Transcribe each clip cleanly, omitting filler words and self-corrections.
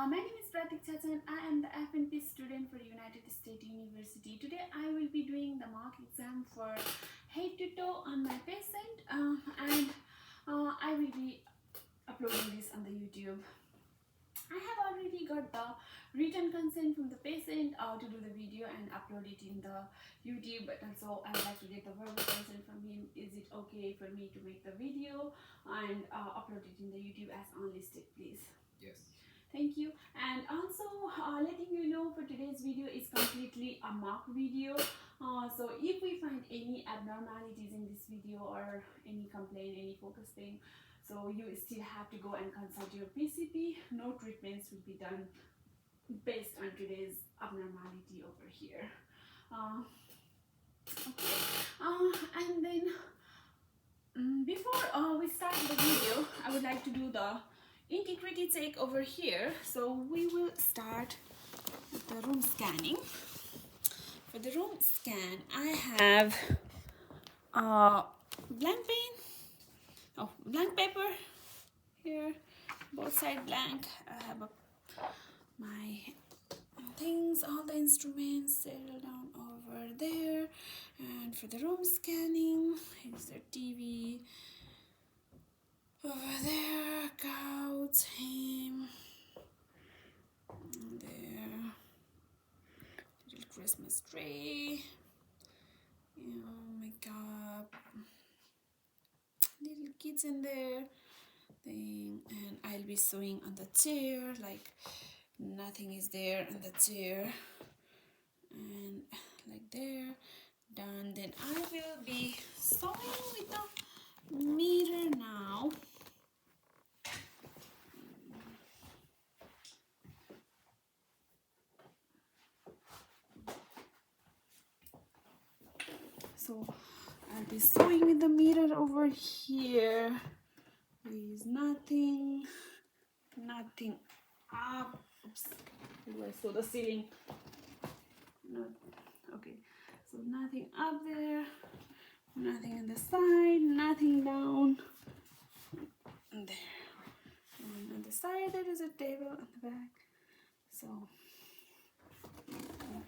My name is Pratik Chacha and I am the FNP student for United States University. Today I will be doing the mock exam for head to toe on my patient and I will be uploading this on the YouTube. I have already got the written consent from the patient to do the video and upload it in the YouTube, but also I would like to get the verbal consent from him. Is it okay for me to make the video and upload it in the YouTube as unlisted, please? Yes. Thank you. And also letting you know, for today's video is completely a mock video. So if we find any abnormalities in this video or any complaint, any focus thing, so you still have to go and consult your PCP. No treatments will be done based on today's abnormality over here. Okay. And then before we start the video, I would like to do the integrity check over here. So we will start with the room scanning. For the room scan, I have blank paper here, both side blank. I have my things, all the instruments settled down over there. And for the room scanning, here's the TV over there, couch, him there, little Christmas tree, makeup, little kids in there thing, and I'll be sewing on the chair, like nothing is there on the chair, and like there, done. Then I will be sewing with the mirror now. So I'll be sewing with the mirror over here. There is nothing up. Oops, I saw the ceiling. No, okay. So nothing up there, nothing on the side, nothing down there. And on the side there is a table on the back. So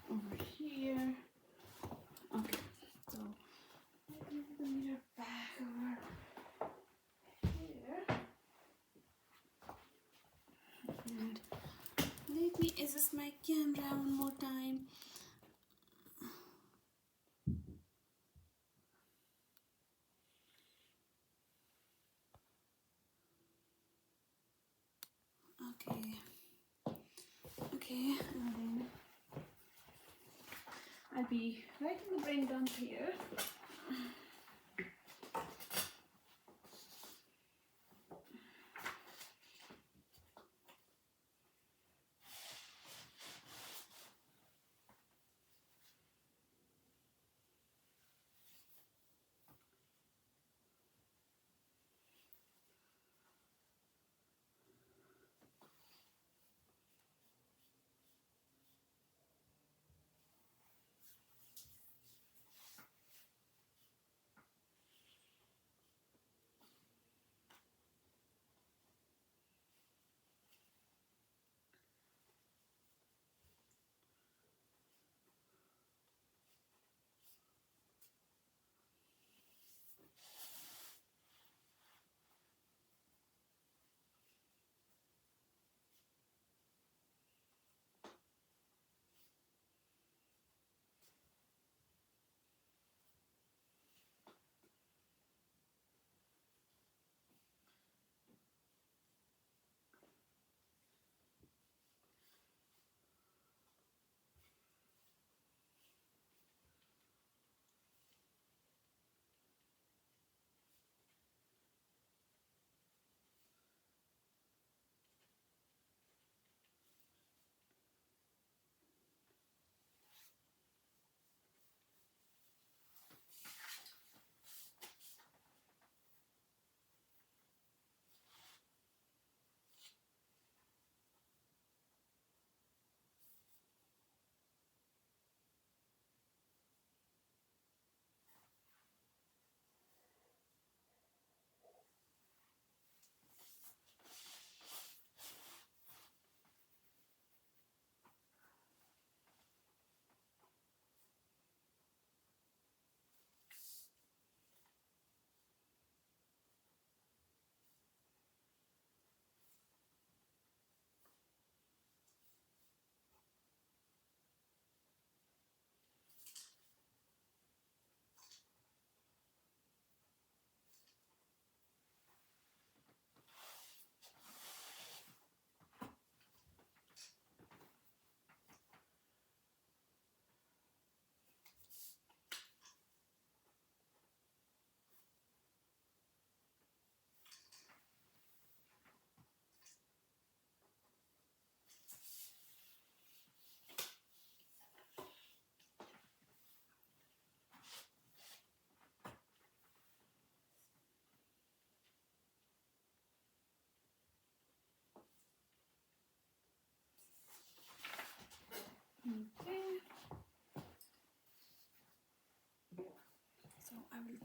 over here. Okay. So let me put the mirror back over here. And let me adjust my camera one more time. Okay, and then I'll be writing the brain down here.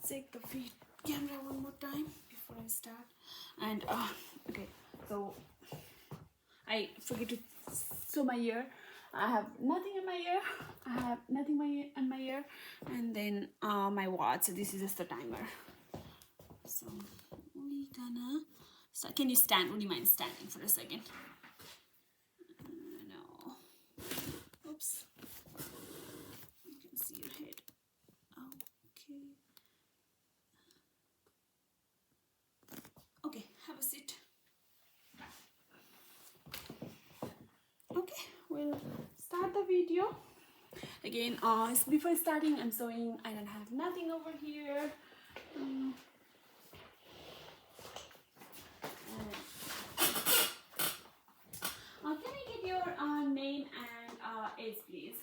check the camera one more time before I start. And okay, so I forget to sew my ear. I have nothing in my ear. I have nothing in my ear, and then my watch. So this is just the timer. So we gonna start. Can you stand? Would you mind standing for a second? No. Oops. You can see your head. Okay. Okay, have a seat. Okay, we'll start the video. Again, before starting, I'm sewing. I don't have nothing over here. Can I get your name and age, please?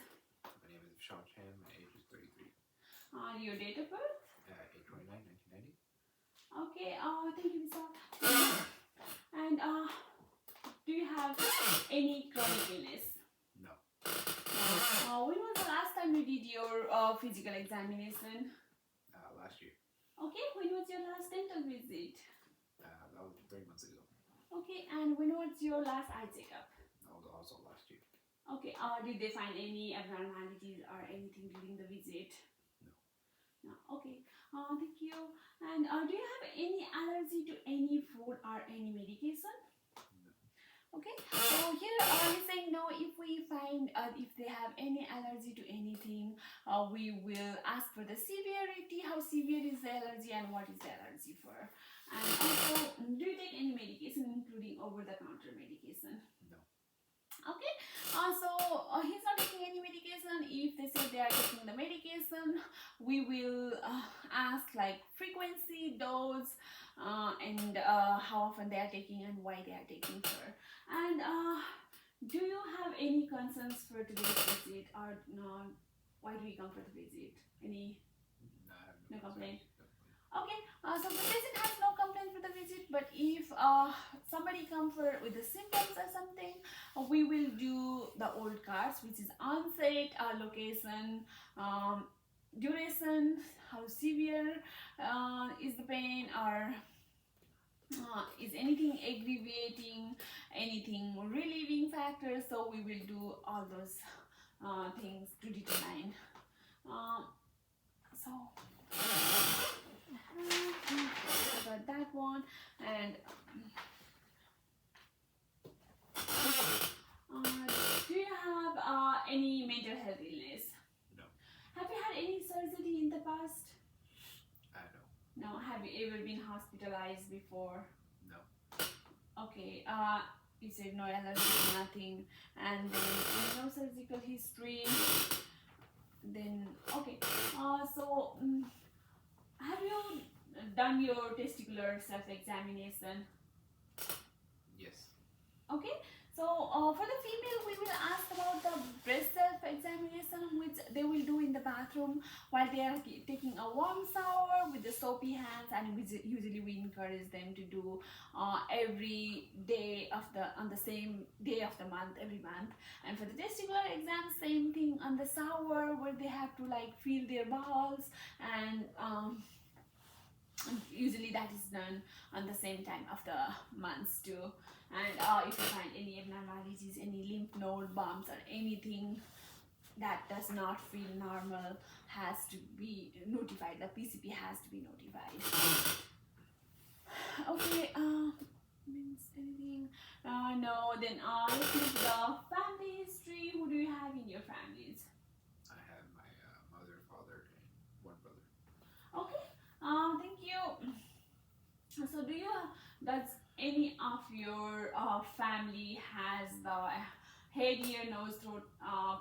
My name is Vishal Chan. My age is 33. Your date of birth? 8/29, 1990. Okay, thank you, Vishal. And do you have any chronic illness? No. When was the last time you did your physical examination? Last year. Okay, when was your last dental visit? That was 3 months ago. Okay, and when was your last eye checkup? That was also last year. Okay, did they find any abnormalities or anything during the visit? No. No, okay. Thank you. And do you have any allergy to any food or any medication? No. Okay, so here he's saying no. If we find if they have any allergy to anything, we will ask for the severity, how severe is the allergy and what is the allergy for. And also, do you take any medication, including over-the-counter medication? No. Okay, so he's not taking any medication. If they say they are taking the medication, we will ask like frequency, dose, and how often they are taking and why they are taking for. And do you have any concerns for today's visit, or no? Why do you come for the visit? Any? No, I have No complaint? No. Okay, so the patient has no complaint for the visit, but if somebody comes with the symptoms or something, we will do the old cards, which is onset, location, duration, how severe is the pain, or is anything aggravating, anything relieving factors. So we will do all those things to determine. So about that one. And do you have any mental health illness? No. Have you had any surgery in the past? No. No. Have you ever been hospitalized before? No. Okay, you said no allergy, nothing, and then no surgical history. Then okay, so have you done your testicular self-examination? Yes. Okay, so for the female, we will ask about the breast self-examination, which they will do in the bathroom while they are taking a warm shower with the soapy hands, and usually we encourage them to do every day of on the same day of the month, every month. And for the testicular exam, same thing on the shower, where they have to like feel their balls, and usually that is done on the same time of the months too. And if you find any abnormalities, any lymph node bumps or anything that does not feel normal, has to be notified. The PCP has to be notified. Okay, means anything? No, then let's look the family history. Who do you have in your families? I have my mother, father, and one brother. Okay, thank you. So does any of your family has the head, ear, nose, throat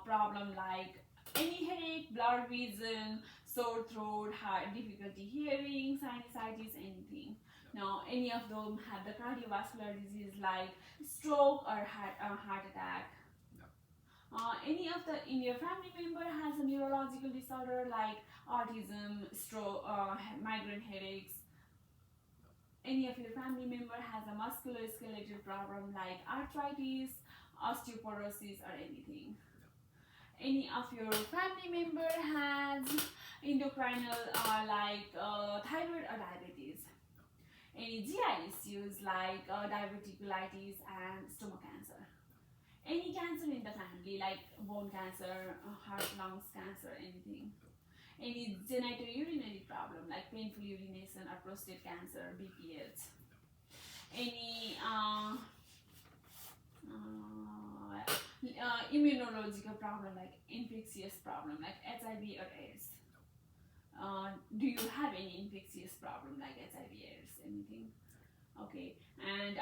problem, like any headache, blurred vision, sore throat, difficulty hearing, sinusitis, anything? No. Any of them have the cardiovascular disease like stroke or heart attack? No. Any of in your family member has a neurological disorder like autism, stroke, migraine headaches? Any of your family member has a musculoskeletal problem like arthritis, osteoporosis, or anything? No. Any of your family member has endocrinal like thyroid or diabetes. Any GI issues like diverticulitis and stomach cancer. Any cancer in the family like bone cancer, heart, lungs cancer, anything. Any genitourinary problem like painful urination or prostate cancer, BPH. Any immunological problem like infectious problem like HIV or AIDS. Do you have any infectious problem like HIV, AIDS, anything? Okay, and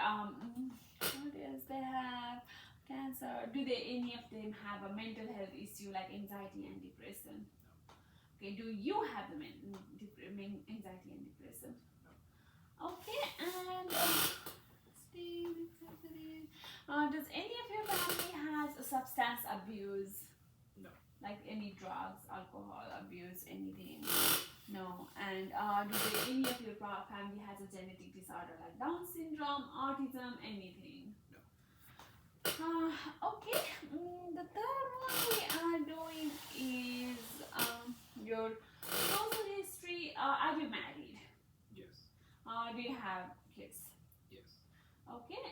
what else they have? Cancer. Do they any of them have a mental health issue like anxiety and depression? Okay, do you have the anxiety and depression? Okay, and does any of your family has a substance abuse? No. Like any drugs, alcohol abuse, anything? No. And do any of your family has a genetic disorder like Down syndrome, autism, anything? No. Okay. The third one we are doing is your social history. Are you married? Yes. Do you have kids? Yes. Okay.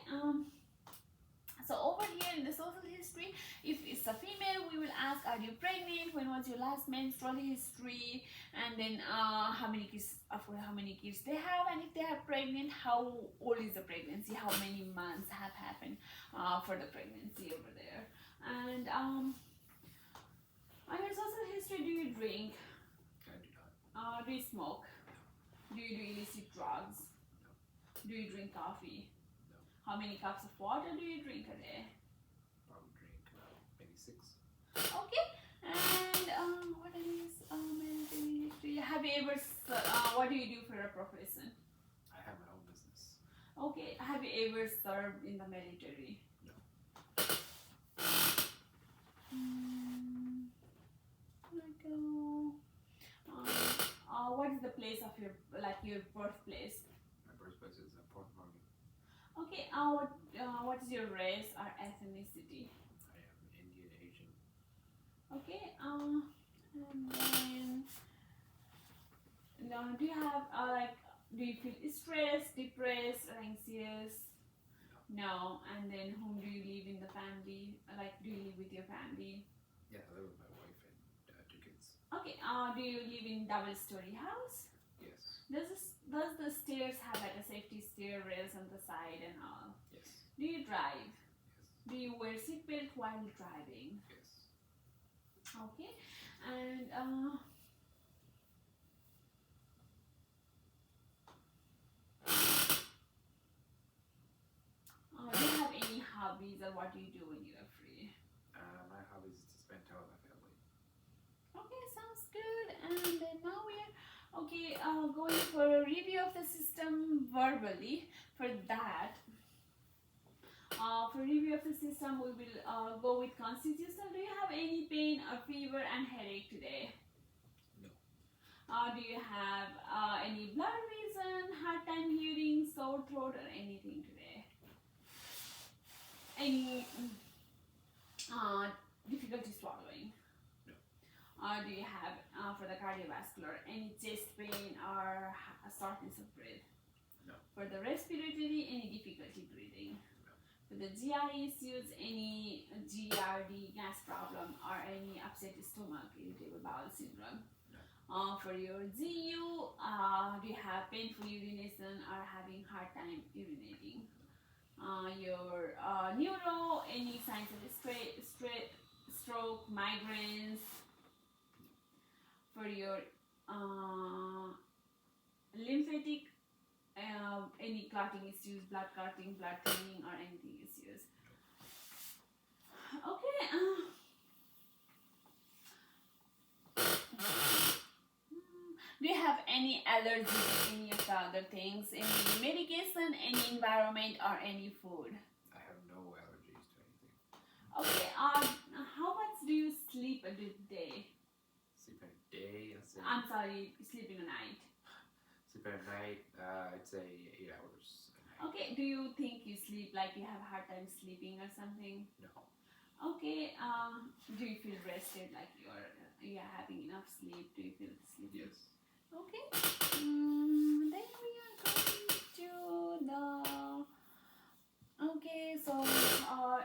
So over here in the social history, if it's a female, we will ask, are you pregnant? When was your last menstrual history? And then how many kids they have, and if they are pregnant, how old is the pregnancy? How many months have happened for the pregnancy over there? And on your social history, do you drink? I do not. Do you smoke? Do you do illicit drugs? No. Do you drink coffee? No. How many cups of water do you drink a day? Probably drink maybe 6. Okay. And what is military history? Have you ever what do you do for a profession? I have my own business. Okay. Have you ever served in the military? No. What is the place of your birthplace? My birthplace is Port Morgan. Okay. What is your race or ethnicity? I am Indian Asian. Okay. And then do you have do you feel stressed, depressed, or anxious? No. And then whom do you live in the family? Like, do you live with your family? Yeah, I live with my wife and 2 kids. Okay. Do you live in double-story house? Yes. Does the stairs have like a safety stair rails on the side and all? Yes. Do you drive? Yes. Do you wear seatbelt while driving? Yes. Okay. And do you have any hobbies, or what do you do when you are free? My hobby is to spend time with my family. Okay, sounds good. And then now we are going for a review of the system verbally. For that, for review of the system, we will go with constitutional. Do you have any pain or fever and headache today? No. Do you have any blurred vision, hard time hearing, sore throat, or anything today? Any difficulty swallowing? No. Do you have, for the cardiovascular, any chest pain or shortness of breath? No. For the respiratory, any difficulty breathing? No. For the GI issues, any GRD, gas problem, or any upset stomach, irritable bowel syndrome? No. For your GU, do you have painful urination or having hard time urinating? Your neuro, any signs of stroke, migraines? For your lymphatic, any clotting issues, blood clotting, blood thinning, or anything issues? Okay. Do you have any allergies to any of the other things? Any medication, any environment, or any food? I have no allergies to anything. Okay. How much do you sleep a day? Sleep at day, I'd say. I'm sorry, sleeping a night. Sleep at night, I'd say 8 hours a night. Okay. Do you think you sleep like you have a hard time sleeping or something? No. Okay. Do you feel rested, like you're you are having enough sleep? Do you feel sleepy? Yes. Okay. Then we are going to the. Okay, so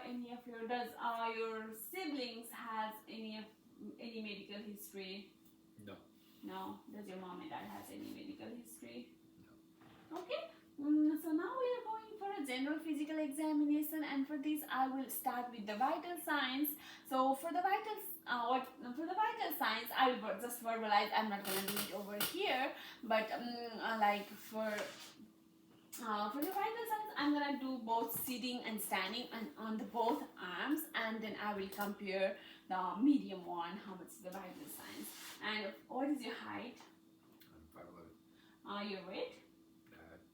any of your does your siblings has any medical history? No. No. Does your mom and dad has any medical history? No. Okay. So now we are going for a general physical examination, and for this I will start with the vital signs. So for the vital signs, I will just verbalize. I'm not gonna do it over here, but like for the vital signs, I'm gonna do both sitting and standing and on the both arms, and then I will compare the medium one. How much is the vital signs? And what is your height? I'm 5'11". Your weight?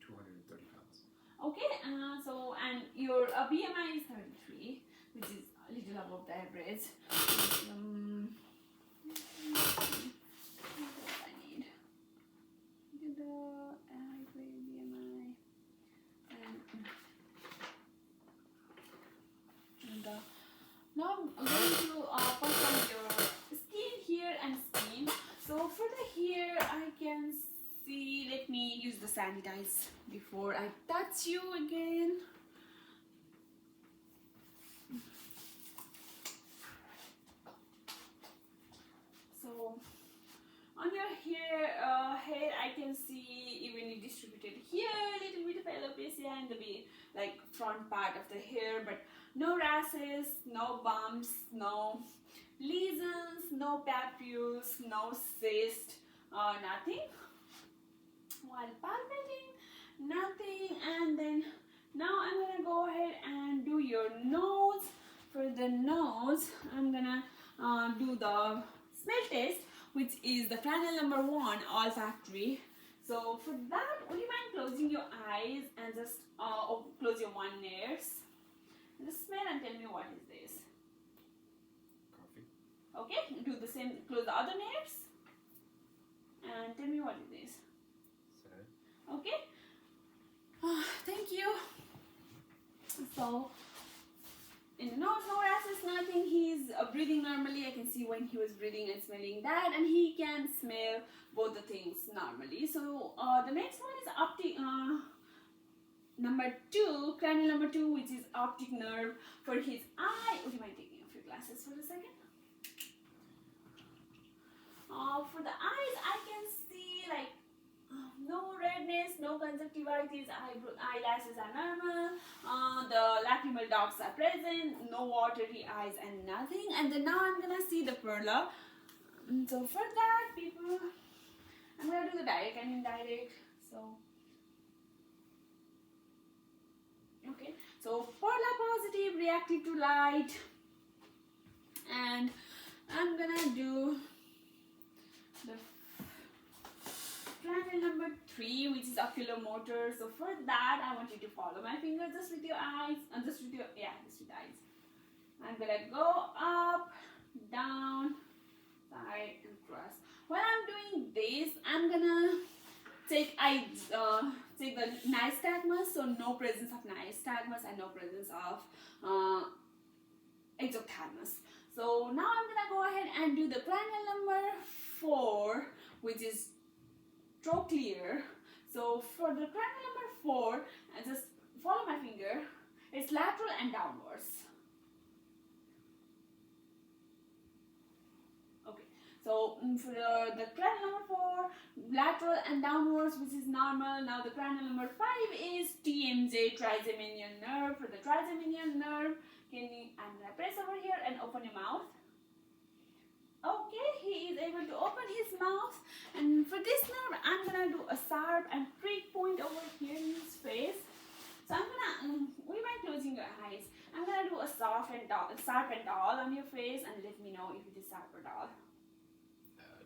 230 pounds. Okay. So and your BMI is 33, which is a little above the average. What I need? The height, weight, BMI, and now I'm going to perform your skin here and skin. So for the hair, I can see. Let me use the sanitize before I touch you again. So on your hair, I can see evenly distributed here, a little bit of alopecia in the like front part of the hair, but no rashes, no bumps, no lesions, no papules, no cyst, nothing. While palpating, nothing. And then now I'm gonna go ahead and do your nose. For the nose, I'm gonna do the smell test, which is the Fresnel number 1 olfactory. So for that, would you mind closing your eyes and just close your one ears? Just smell and tell me what is this. Coffee. Okay, do the same. Close the other ears and tell me what is this. Sad. Okay. Thank you. So in the nose, no rashes, nothing. He's breathing normally. I can see when he was breathing and smelling that, and he can smell both the things normally. So the next one is optic number 2, cranial number 2, which is optic nerve for his eye. Would you mind taking off your glasses for a second? For the eyes, I can see like no redness, no conjunctivitis, eyelashes are normal, the lacrimal ducts are present, no watery eyes and nothing. And then now I'm gonna see the perla. So for that, people, I'm gonna do the direct and indirect. So okay, so perla positive, reactive to light, and I'm gonna do the Fresnel number 3, which is oculomotor. So for that, I want you to follow my finger just with your eyes, and just with your just with eyes. I'm gonna go up, down, side, and cross. While I'm doing this, I'm gonna take the nystagmus. So no presence of nystagmus and no presence of exophthalmos. So now I'm gonna go ahead and do the cranial number 4, which is trochlear. So for the cranial number 4, just follow my finger. It's lateral and downwards. Okay. So for the cranial number 4, lateral and downwards, which is normal. Now the cranial number 5 is TMJ, trigeminial nerve. For the trigeminial nerve, I'm gonna press over here and open your mouth. Okay, he is able to open his mouth, and for this nerve, I'm gonna do a sharp and prick point over here in his face. So I'm gonna, would you mind closing your eyes? I'm gonna do a sharp and dull on your face, and let me know if it is sharp or dull.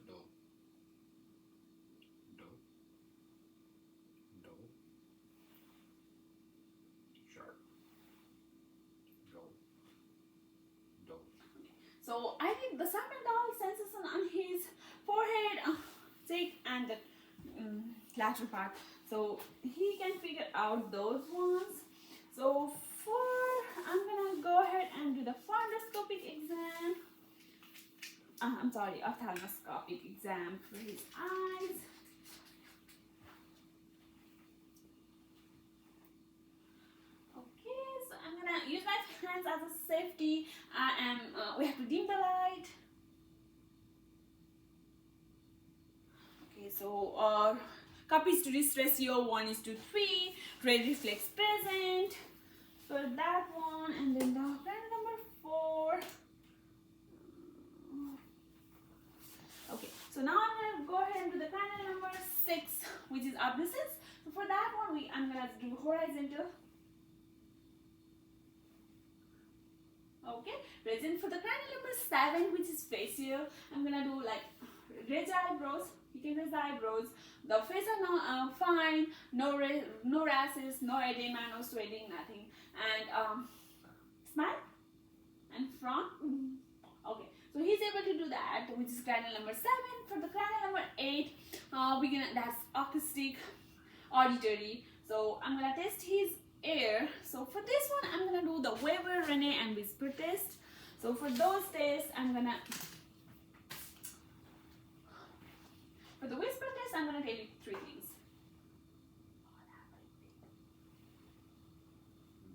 Dull. Dull. Dull. Sharp. Dull. Dull. So I think the sharp and dull sensation on his forehead, cheek, and the lateral part. So he can figure out those ones. So I'm gonna go ahead and do the fundoscopic exam. I'm sorry, ophthalmoscopic exam for his eyes. Okay, so I'm gonna use my hands as a safety. We have to dim the light. Okay, so copies to risk ratio 1:3, red reflex present for that one, and then the panel number 4. Okay, so now I'm gonna go ahead and do the panel number 6, which is abscess. So for that one, I'm gonna do horizontal. Okay, present for the panel number 7, which is facial. I'm gonna do like raise eyebrows. You can raise the eyebrows. The face are fine. No rashes, no edema, no sweating, nothing. And smile and frown. Okay, so he's able to do that, which is cranial number 7. For the cranial number 8, that's acoustic, auditory. So I'm gonna test his ear. So for this one, I'm gonna do the Weber, Rene, and whisper test. So for those tests, for the whisper test, I'm gonna tell you 3 things.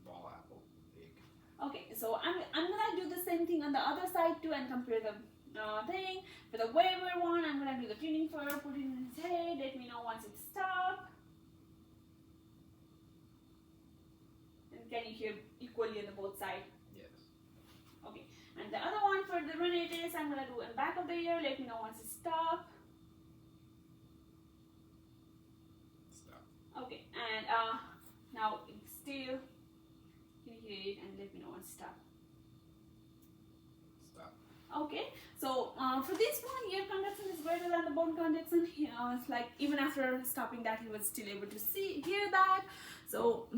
Ball apple, big. Okay, so I'm gonna do the same thing on the other side too and compare the thing. For the Weber one, I'm gonna do the tuning for, put it in his head, let me know once it stops. And can you hear equally on the both sides? Yes. Okay, and the other one for the Rene test, I'm gonna do in back of the ear, let me know once it stops. Stop. Okay, and now it's still, can you hear it and let me know once it stops. Stop. Okay, so for this one, ear conduction is greater than the bone conduction. Like even after stopping that, he was still able to hear that. So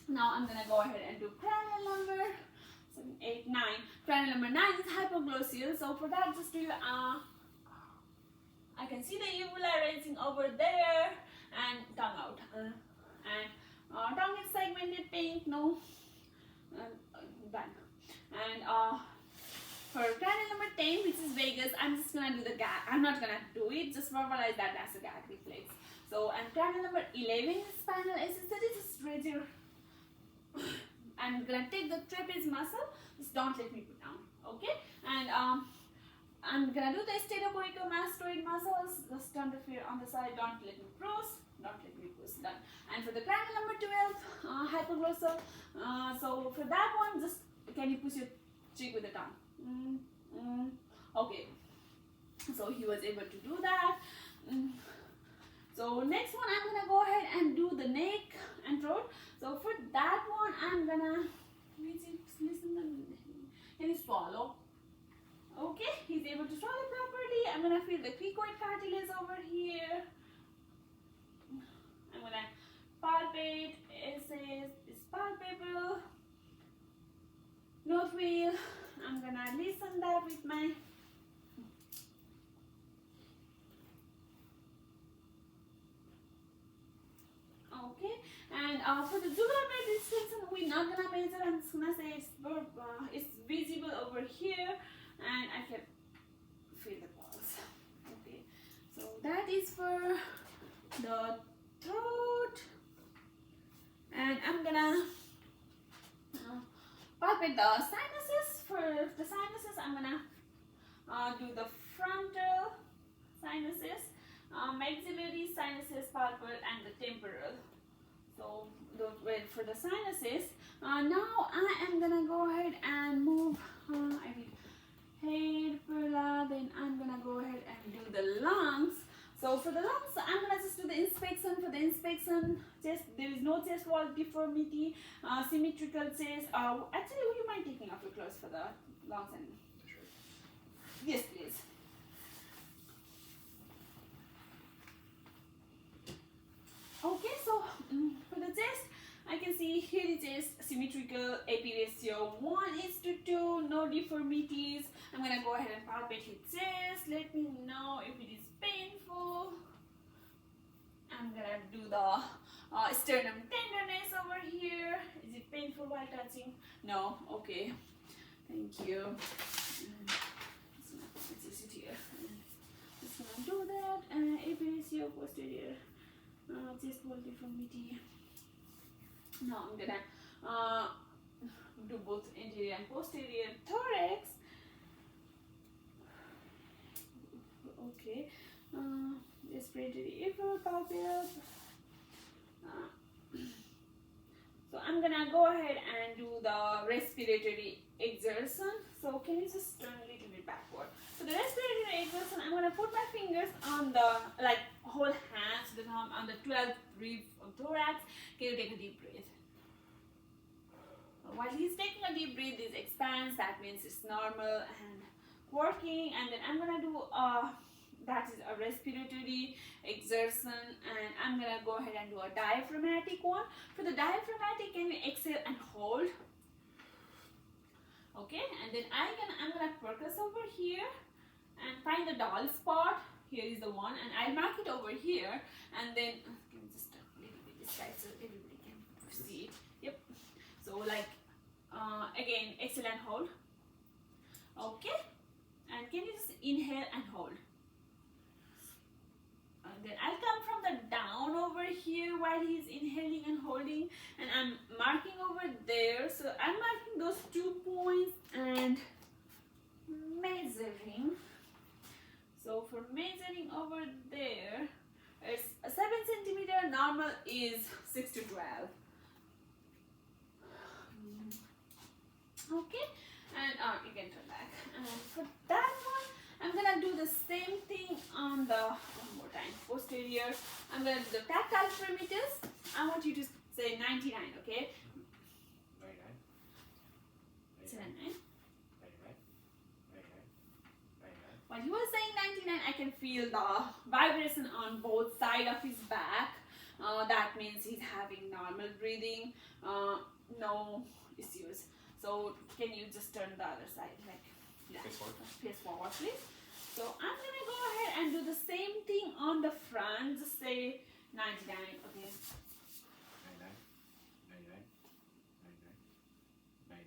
now I'm gonna go ahead and do cranial number 7, 8, 9. Cranial number 9 is hypoglossal. So for that, just do I can see the uvula raising over there and tongue out. Tongue is segmented pink, no, done. And for cranial number 10, which is vagus, I'm just gonna do the gag. I'm not gonna do it, just verbalize that as a gag reflex. So, and cranial number 11 is spinal accessory, just raise your. I'm gonna take the trapezius muscle, just don't let me put down, okay? And I'm gonna do the stenocoicomastoid muscles, just turn the fear on the side, don't let me cross, don't let me push, done. And for the cranial number 12, hypoglossal, so for that one, just can you push your cheek with the tongue? Okay, so he was able to do that. So next one, I'm gonna go ahead and do the neck and throat. So for that one, I'm gonna listen. Can you swallow? Okay, he's able to swallow properly. I'm gonna feel the cricoid cartilage over here. I'm gonna palpate. It says it's palpable. Nose wheel. I'm gonna listen that with my. Okay, and for the jugular vein extension, we're not gonna measure. I'm just gonna say it's visible over here, and I can feel the pulse. Okay, so that is for the throat, and I'm gonna palpate the sinuses. For the sinuses, I'm gonna do the frontal sinuses, maxillary sinuses, palpal, and the temporal. So for the sinuses, now I am gonna go ahead and move. I mean, head, pleura. Then I'm gonna go ahead and do the lungs. So for the lungs, I'm gonna just do the inspection. For the inspection, chest, there is no chest wall deformity, symmetrical chest. Actually, would you mind taking off your clothes for the lungs and? Sure. Yes, please. Okay, so for the chest, I can see here the chest symmetrical, AP ratio 1:2, no deformities. I'm gonna go ahead and palpate his chest. Let me know if it is painful. I'm gonna do the sternum tenderness over here. Is it painful while touching? No. Okay. Thank you. posterior. Just gonna do that. AP ratio posterior. Chest wall deformity. Now I'm gonna do both anterior and posterior thorax. Okay. Respiratory evil, palpable. So I'm gonna go ahead and do the respiratory exertion. So can you just turn a little bit backward? So the respiratory exertion, I'm gonna put my fingers on the whole hands, the thumb on the 12th rib of thorax. Can you take a deep breath? While he's taking a deep breath, this expands. That means it's normal and working. And then I'm gonna do that is a respiratory exertion, and I'm gonna go ahead and do a diaphragmatic one. For the diaphragmatic, can we exhale and hold? Okay, and then I'm gonna percuss over here and find the dull spot. Here is the one, and I'll mark it over here, and then can we just a little bit this side so everybody can see it. Yep. So again, exhale and hold. Okay, and can you just inhale and hold? And then I'll come from the down over here while he's inhaling and holding, and I'm marking over there. So I'm marking those 2 points and measuring. So for measuring over there, it's 7 centimeter. Normal is 6 to 12. Okay, and you can turn back. And for that one, I'm gonna do the same thing on the one more time posterior. I'm gonna do the tactile parameters. I want you to say 99. Okay. 99. 99. 99. While he was saying 99, I can feel the vibration on both sides of his back. That means he's having normal breathing, no issues. So can you just turn the other side, like that? Face forward, please. So I'm gonna go ahead and do the same thing on the front. Just say 99. Okay. 99. 99. 99.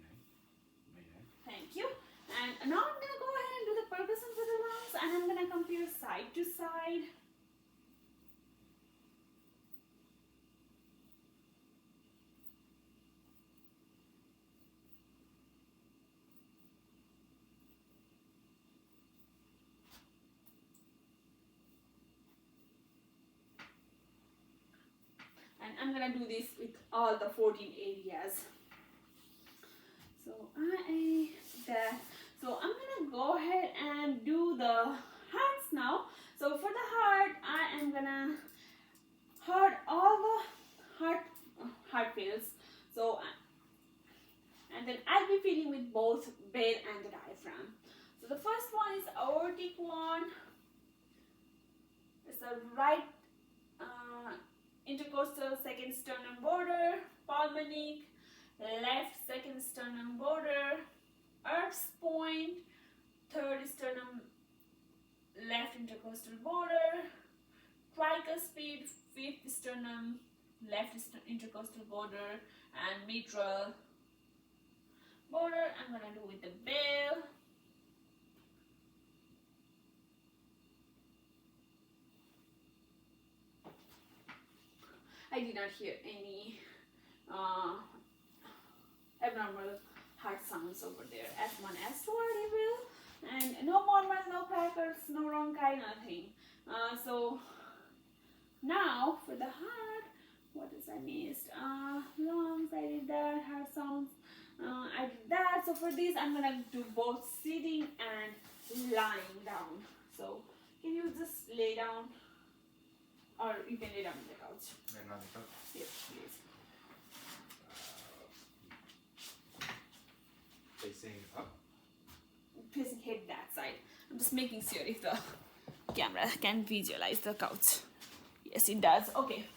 99. Thank you. And now I'm gonna go ahead and do the percussion for the lungs, and I'm gonna compare side to side. And I'm gonna do this with all the 14 areas. So so I'm gonna go ahead and do the hearts now. So for the heart, I am gonna heart all the heart fills. So and then I'll be feeling with both bed and the diaphragm. So the first one is aortic one. It's the right intercostal second sternum border, pulmonic, left second sternum border, Erb's point, third sternum left intercostal border, tricuspid, fifth sternum left intercostal border, and mitral border. I'm gonna do with the bell. I did not hear any abnormal heart sounds over there. S1, S2 are able, and no murmurs, no crackers, no rhonchi, nothing. So now for the heart, what is I missed? Lungs, I did that. Heart sounds, I did that. So for this, I'm gonna do both sitting and lying down. So can you just lay down? Or you can lay down on the couch. Lay down on the couch? Yes, please. Facing up? Facing head that side. I'm just making sure if the camera can visualize the couch. Yes, it does. Okay.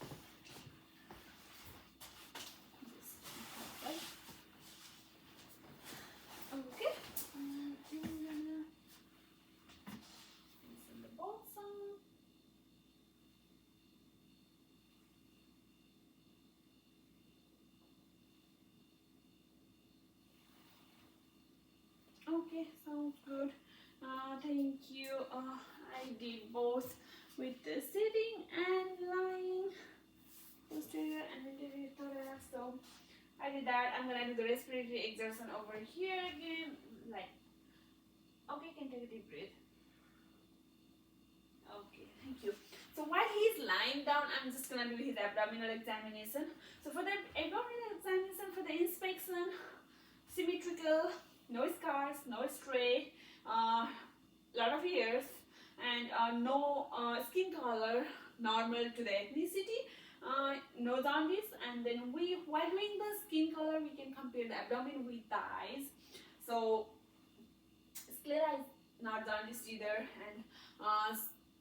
Okay. The bottom. Okay, sounds good. Thank you. I did both with the sitting and lying, posterior and anterior thorax. So I did that. I'm gonna do the respiratory exertion over here again. Like, okay, you can take a deep breath. Okay, thank you. So while he's lying down, I'm just gonna do his abdominal examination. So for the abdominal examination, for the inspection, symmetrical, no scars, no stray, lot of ears, and no skin color, normal to the ethnicity, no jaundice. And then while doing the skin color, we can compare the abdomen with the eyes. So sclera is not jaundice either, and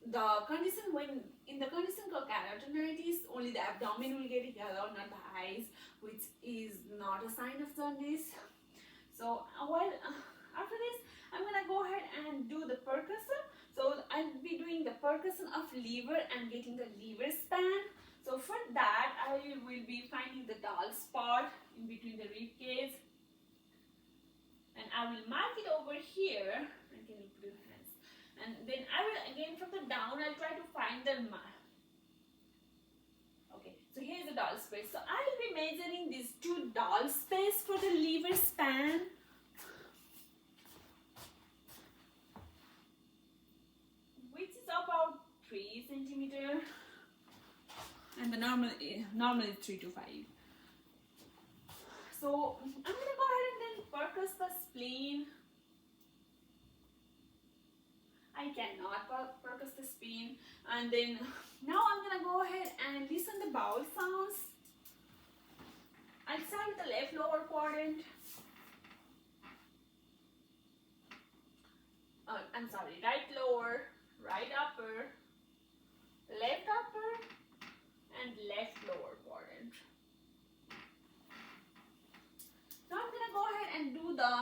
the condition when in the condition called keratinitis, only the abdomen will get yellow, not the eyes, which is not a sign of jaundice. So after this, I'm gonna go ahead and do the percussion. So I'll be doing the percussion of liver and getting the liver span. So for that, I will be finding the dull spot in between the rib cage, and I will mark it over here. And can you put your hands? And then I will again from the down, I'll try to find the mark. Okay, so here's the dull space. So I'll be measuring these two dull space for the liver span. Which is about 3 centimeter, and the normal is 3 to 5. So I'm gonna go ahead and then percuss the spleen. I cannot percuss the spleen, and then now I'm gonna go ahead and listen the bowel sounds. I'll start with the left lower quadrant. I'm sorry, right lower, right upper, left upper, and left lower quadrant. Now I'm gonna go ahead and do the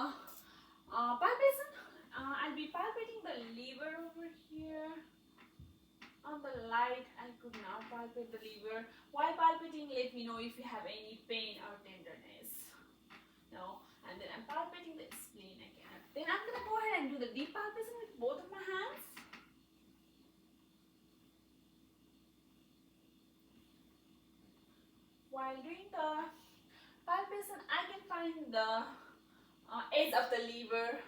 palpation. I'll be palpating the liver over here. On the light, I could not palpate the liver. While palpating, let me know if you have any pain or tenderness. No, and then I'm palpating the spleen again. Then I'm gonna go ahead and do the deep palpation with both of my hands. While doing the palpation, I can find the edge of the liver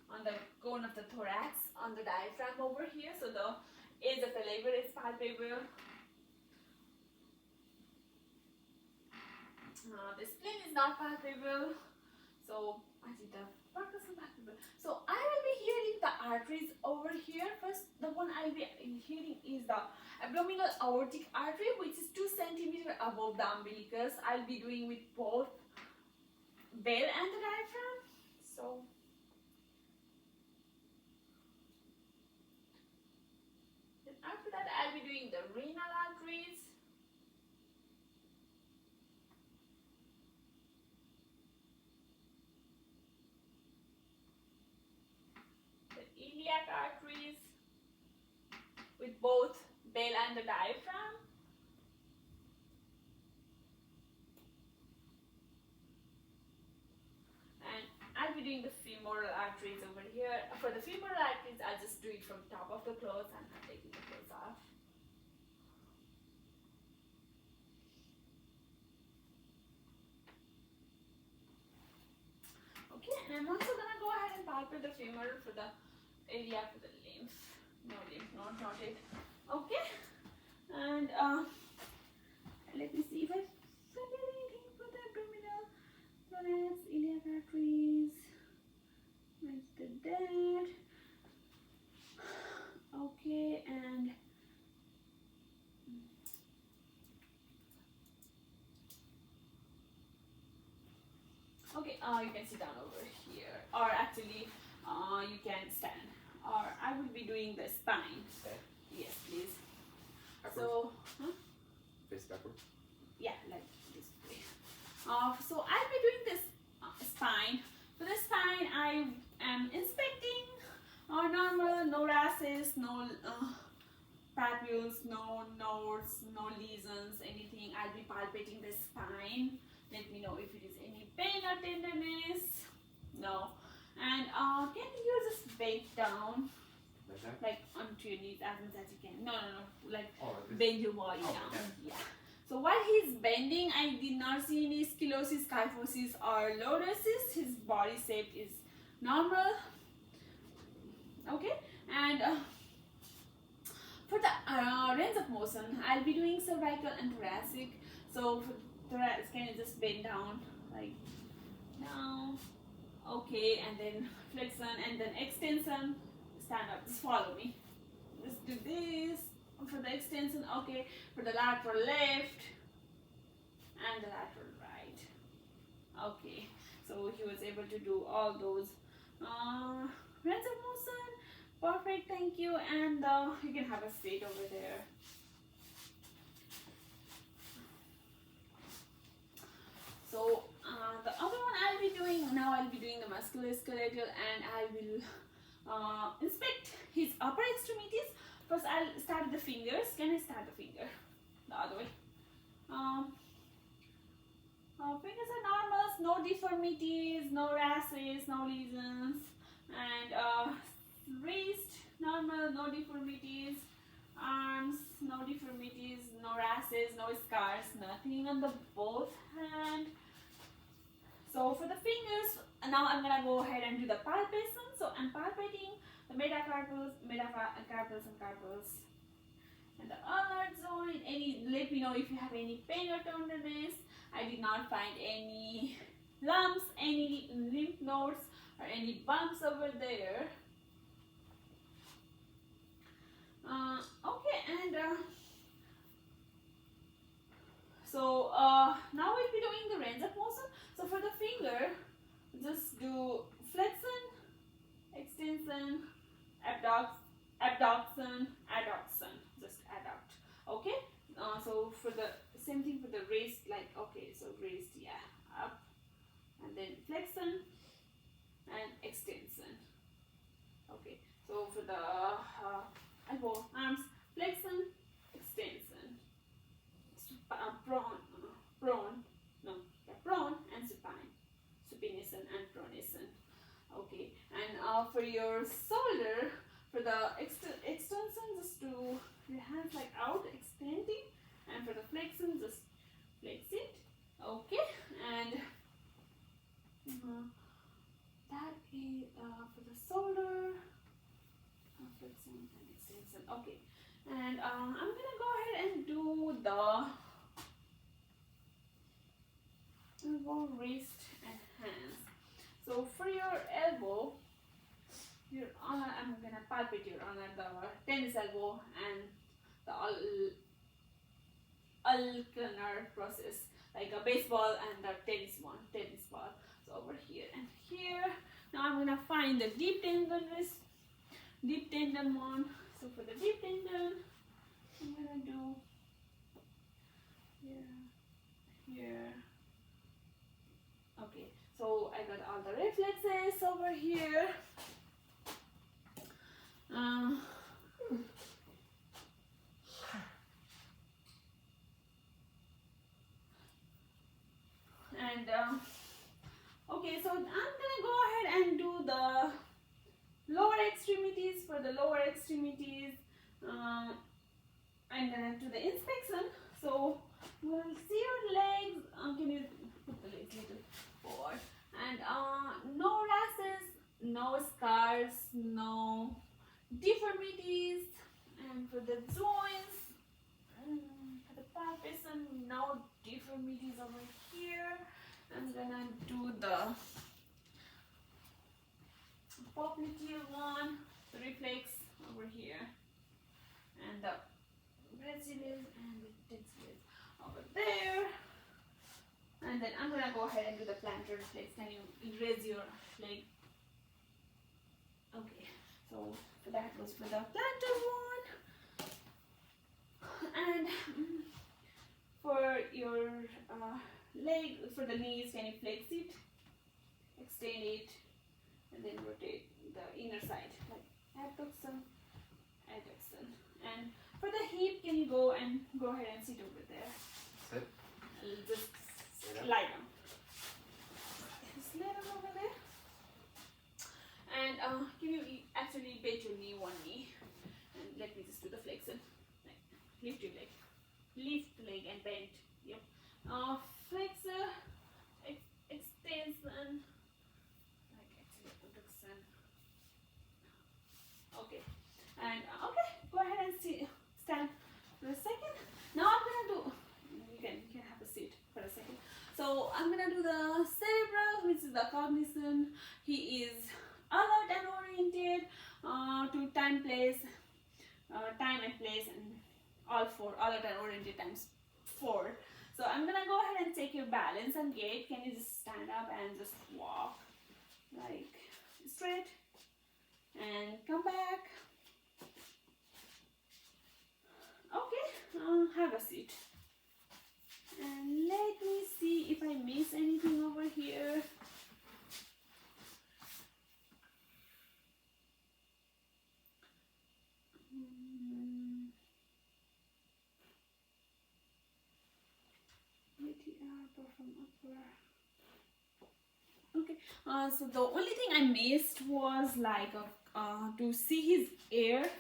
on the cone of the thorax, on the diaphragm over here. So the edge of the liver is palpable. The spleen is not palpable. So I did the percussion palpable. So I will be hearing the arteries over here. First, the one I'll be hearing is the abdominal aortic artery, which is 2 centimeters above the umbilicus. I'll be doing with both bell and the diaphragm. So then after that, I'll be doing the renal arteries. The iliac arteries with both bell and the diaphragm. And I'll be doing the femoral arteries over here. For the femoral arteries, I'll just do it from top of the clothes. I'm not taking the clothes off. Okay, and I'm also gonna go ahead and palpate the femur for the area for the lymph. No lymph node, not it. Okay, and let me see if I forget anything for the abdominal, thorax, iliac arteries. Where's the dead? Okay, and okay, you can sit down over here, or actually, you can stand, or I will be doing the spine. Okay. Yes, please. Upper. So, Face backward. yeah, like this way. So I'll be doing this spine. For the spine, I am inspecting normal, no rashes, no papules, no nodes, no lesions, anything. I'll be palpating the spine. Let me know if it is any pain or tenderness. No. And can you just bend down, Like that? like onto your knees as much as you can? No, like Oh, like this. bend your body Oh, down. yeah. Yeah. So while he's bending, I did not see any scoliosis, kyphosis, or lordosis. His body shape is normal. Okay, and for the range of motion, I'll be doing cervical and thoracic. So for thoracic, can you just bend down like now? Okay, and then flexion and then extension. Stand up. Just follow me. Just do this for the extension. Okay, for the lateral left and the lateral right. Okay, so he was able to do all those range of motion. Perfect, thank you. And you can have a seat over there. So the other one I'll be doing now, I'll be doing the musculoskeletal, and I will inspect his upper extremities. First, I'll start with the fingers. Can I start the finger? The other way. Fingers are normal, no deformities, no rashes, no lesions, and wrist normal, no deformities, arms no deformities, no rashes, no scars, nothing on the both hand. So for the fingers, now I'm gonna go ahead and do the palpation. So I'm palpating the metacarpals, metacarpals, and carpals, and the ulnar joint. Let me know if you have any pain or tenderness. I did not find any lumps, any lymph nodes, or any bumps over there. Okay, and so now we'll be doing the range of motion. So for the finger, just do flexion, extension, abduction, adduction, just adduct. Okay. So for the same thing for the wrist, like okay, so wrist, yeah, up, and then flexion and extension. Okay. So for the elbow, arms, flexion, extension, prone and supine, supination and pronation. Okay, and for your shoulder, for the extension, just do your hands like out, extending, and for the flexion, just flex it. Okay, and that is for the shoulder, flexion and extension. Okay, and I'm gonna go ahead and do the elbow, wrist, and hands. So for your elbow, I'm gonna palpate your honor the tennis elbow and the ulnar process, like a baseball and the tennis ball. So over here and here. Now I'm gonna find the deep tendon one. So for the deep tendon, I'm gonna do here. Okay, so I got all the reflexes over here. And okay, so I'm gonna go ahead and do the lower extremities. For the lower extremities, I'm gonna do the inspection. So we'll see your legs. Can you put the legs a little forward? And no rashes, no scars, no deformities. And for the joints, for the palpation, no deformities over here. I'm gonna do the popliteal one, the reflex over here, and the brachialis and the texialis over there. And then I'm gonna go ahead and do the plantar reflex. Can you raise your leg? Okay, so that was for the plantar one. And for your leg, for the knees, can you flex it, extend it, and then rotate the inner side, like abduction, adduction. And for the hip, can you go ahead and sit over there? Sit. Just lie down. Just lay down over there. the flexion. Like, lift your leg. Lift the leg and bend. Yep. Flexor, extension, like actually abduction. Okay. And okay, go ahead and stand for a second. Now I'm gonna do. You can have a seat for a second. So I'm gonna do the cerebral, which is the cognition. He is alert and oriented to time, place, time and place, and all four. Alert and oriented times 4. So I'm gonna go ahead and take your balance and gait. Can you just stand up and just walk like straight and come back? Okay, have a seat. And let me see if I miss anything over here. From upper. Okay, so the only thing I missed was like to see his ear.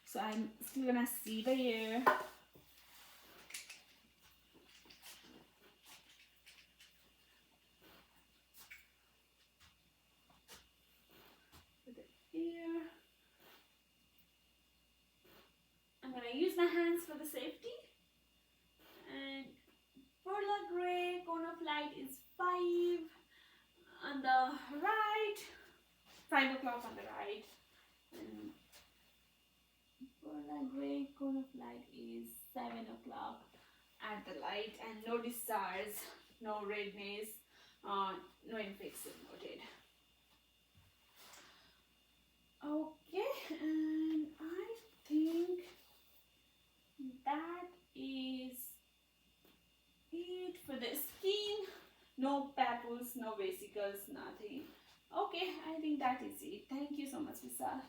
So I'm still gonna see the ear. I'm gonna use my hands for the safety. And Perla Gray, cone of light is 5 on the right, 5 o'clock on the right. And Perla Gray, cone of light is 7 o'clock at the light, and no discharge, no redness, no infection noted. Okay, and I think that is it for the skin. No papules, no vesicles, nothing. Okay, I think that is it. Thank you so much, Vishal.